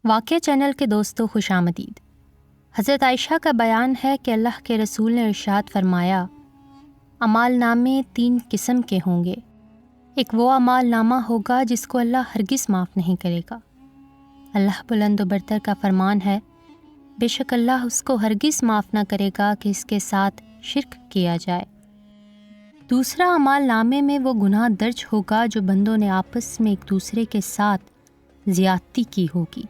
واقعہ چینل کے دوستوں خوش آمدید۔ حضرت عائشہ کا بیان ہے کہ اللہ کے رسول نے ارشاد فرمایا، اعمال نامے 3 قسم کے ہوں گے۔ ایک وہ اعمال نامہ ہوگا جس کو اللہ ہرگز معاف نہیں کرے گا۔ اللہ بلند و برتر کا فرمان ہے، بے شک اللہ اس کو ہرگز معاف نہ کرے گا کہ اس کے ساتھ شرک کیا جائے۔ دوسرا اعمال نامے میں وہ گناہ درج ہوگا جو بندوں نے آپس میں ایک دوسرے کے ساتھ زیادتی کی ہوگی۔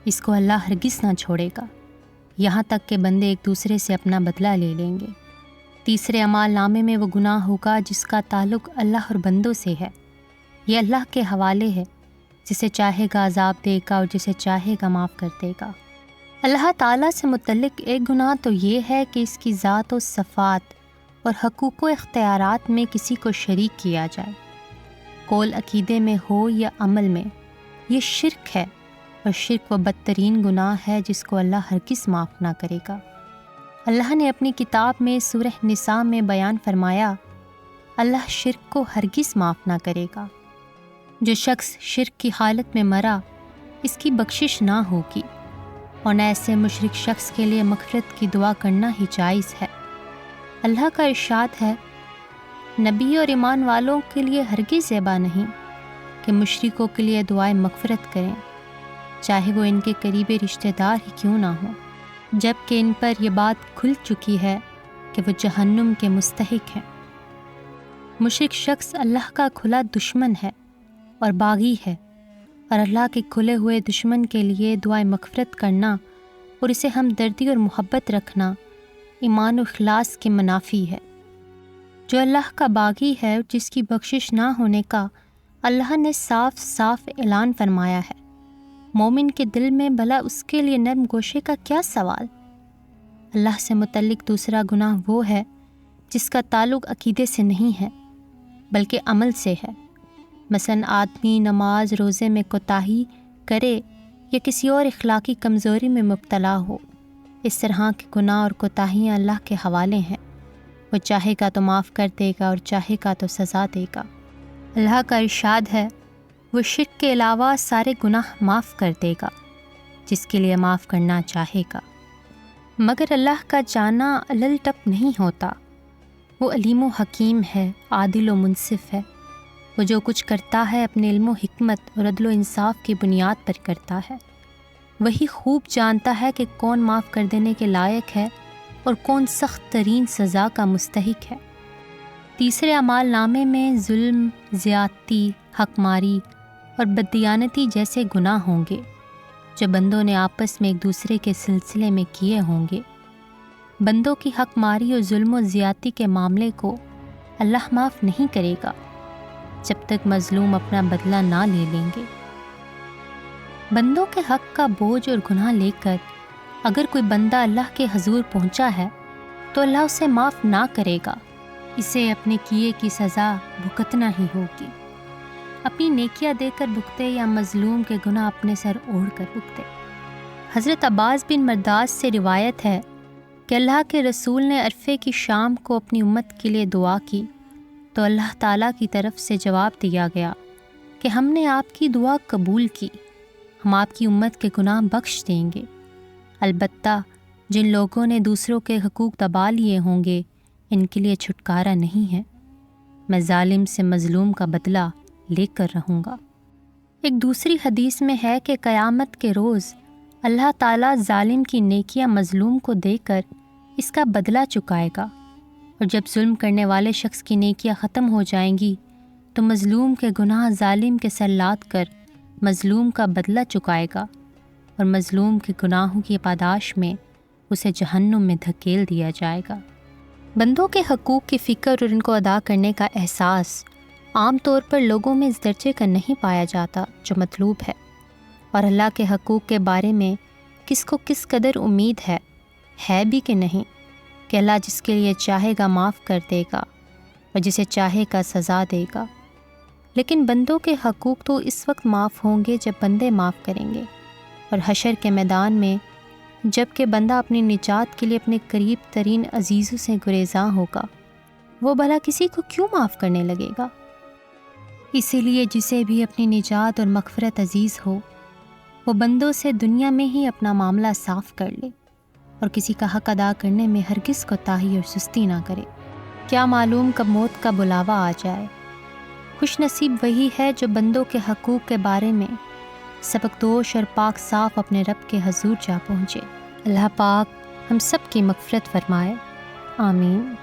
اس کو اللہ ہرگز نہ چھوڑے گا یہاں تک کہ بندے ایک دوسرے سے اپنا بدلہ لے لیں گے۔ تیسرے اعمال نامے میں وہ گناہ ہوگا جس کا تعلق اللہ اور بندوں سے ہے۔ یہ اللہ کے حوالے ہے، جسے چاہے گا عذاب دے گا اور جسے چاہے گا معاف کر دے گا۔ اللہ تعالیٰ سے متعلق ایک گناہ تو یہ ہے کہ اس کی ذات و صفات اور حقوق و اختیارات میں کسی کو شریک کیا جائے، قول عقیدے میں ہو یا عمل میں۔ یہ شرک ہے، اور شرک وہ بدترین گناہ ہے جس کو اللہ ہرگز معاف نہ کرے گا۔ اللہ نے اپنی کتاب میں سورہ نساء میں بیان فرمایا، اللہ شرک کو ہرگز معاف نہ کرے گا۔ جو شخص شرک کی حالت میں مرا، اس کی بخشش نہ ہوگی، اور نہ ایسے مشرک شخص کے لیے مغفرت کی دعا کرنا ہی جائز ہے۔ اللہ کا ارشاد ہے، نبی اور ایمان والوں کے لیے ہرگز زیبا نہیں کہ مشرکوں کے لیے دعائیں مغفرت کریں، چاہے وہ ان کے قریبی رشتہ دار ہی کیوں نہ ہوں، جب کہ ان پر یہ بات کھل چکی ہے کہ وہ جہنم کے مستحق ہیں۔ مشرک شخص اللہ کا کھلا دشمن ہے اور باغی ہے، اور اللہ کے کھلے ہوئے دشمن کے لیے دعائیں مغفرت کرنا اور اسے ہمدردی اور محبت رکھنا ایمان و اخلاص کے منافی ہے۔ جو اللہ کا باغی ہے، جس کی بخشش نہ ہونے کا اللہ نے صاف صاف اعلان فرمایا ہے، مومن کے دل میں بھلا اس کے لیے نرم گوشے کا کیا سوال۔ اللہ سے متعلق دوسرا گناہ وہ ہے جس کا تعلق عقیدے سے نہیں ہے بلکہ عمل سے ہے۔ مثلا آدمی نماز روزے میں کوتاہی کرے یا کسی اور اخلاقی کمزوری میں مبتلا ہو، اس طرح کے گناہ اور کوتاہیاں اللہ کے حوالے ہیں۔ وہ چاہے گا تو معاف کر دے گا اور چاہے گا تو سزا دے گا۔ اللہ کا ارشاد ہے، وہ شرک کے علاوہ سارے گناہ معاف کر دے گا جس کے لیے معاف کرنا چاہے گا۔ مگر اللہ کا جانا علل ٹپ نہیں ہوتا، وہ علیم و حکیم ہے، عادل و منصف ہے۔ وہ جو کچھ کرتا ہے اپنے علم و حکمت اور عدل و انصاف کی بنیاد پر کرتا ہے۔ وہی خوب جانتا ہے کہ کون معاف کر دینے کے لائق ہے اور کون سخت ترین سزا کا مستحق ہے۔ تیسرے اعمال نامے میں ظلم، زیادتی، حق ماری اور بددیانتی جیسے گناہ ہوں گے جو بندوں نے آپس میں ایک دوسرے کے سلسلے میں کیے ہوں گے۔ بندوں کی حق ماری اور ظلم و زیادتی کے معاملے کو اللہ معاف نہیں کرے گا جب تک مظلوم اپنا بدلہ نہ لے لیں گے۔ بندوں کے حق کا بوجھ اور گناہ لے کر اگر کوئی بندہ اللہ کے حضور پہنچا ہے تو اللہ اسے معاف نہ کرے گا، اسے اپنے کیے کی سزا بھگتنا ہی ہوگی۔ اپنی نیکیاں دے کر بھگتے یا مظلوم کے گناہ اپنے سر اوڑھ کر بھگتے۔ حضرت عباس بن مرداس سے روایت ہے کہ اللہ کے رسول نے عرفے کی شام کو اپنی امت کے لیے دعا کی تو اللہ تعالیٰ کی طرف سے جواب دیا گیا کہ ہم نے آپ کی دعا قبول کی، ہم آپ کی امت کے گناہ بخش دیں گے۔ البتہ جن لوگوں نے دوسروں کے حقوق دبا لیے ہوں گے، ان کے لیے چھٹکارا نہیں ہے، میں ظالم سے مظلوم کا بدلہ لے کر رہوں گا۔ ایک دوسری حدیث میں ہے کہ قیامت کے روز اللہ تعالیٰ ظالم کی نیکیاں مظلوم کو دے کر اس کا بدلہ چکائے گا، اور جب ظلم کرنے والے شخص کی نیکیاں ختم ہو جائیں گی تو مظلوم کے گناہ ظالم کے سر لاد کر مظلوم کا بدلہ چکائے گا، اور مظلوم کے گناہوں کی پاداش میں اسے جہنم میں دھکیل دیا جائے گا۔ بندوں کے حقوق کی فکر اور ان کو ادا کرنے کا احساس عام طور پر لوگوں میں اس درجے کا نہیں پایا جاتا جو مطلوب ہے، اور اللہ کے حقوق کے بارے میں کس کو کس قدر امید ہے بھی کہ نہیں کہ اللہ جس کے لیے چاہے گا معاف کر دے گا اور جسے چاہے گا سزا دے گا۔ لیکن بندوں کے حقوق تو اس وقت معاف ہوں گے جب بندے معاف کریں گے، اور حشر کے میدان میں جب کہ بندہ اپنی نجات کے لیے اپنے قریب ترین عزیزوں سے گریزاں ہوگا، وہ بھلا کسی کو کیوں معاف کرنے لگے گا؟ اسی لیے جسے بھی اپنی نجات اور مغفرت عزیز ہو، وہ بندوں سے دنیا میں ہی اپنا معاملہ صاف کر لے اور کسی کا حق ادا کرنے میں ہرگز کوتاہی اور سستی نہ کرے۔ کیا معلوم کب موت کا بلاوا آ جائے۔ خوش نصیب وہی ہے جو بندوں کے حقوق کے بارے میں سبکدوش اور پاک صاف اپنے رب کے حضور جا پہنچے۔ اللہ پاک ہم سب کی مغفرت فرمائے، آمین۔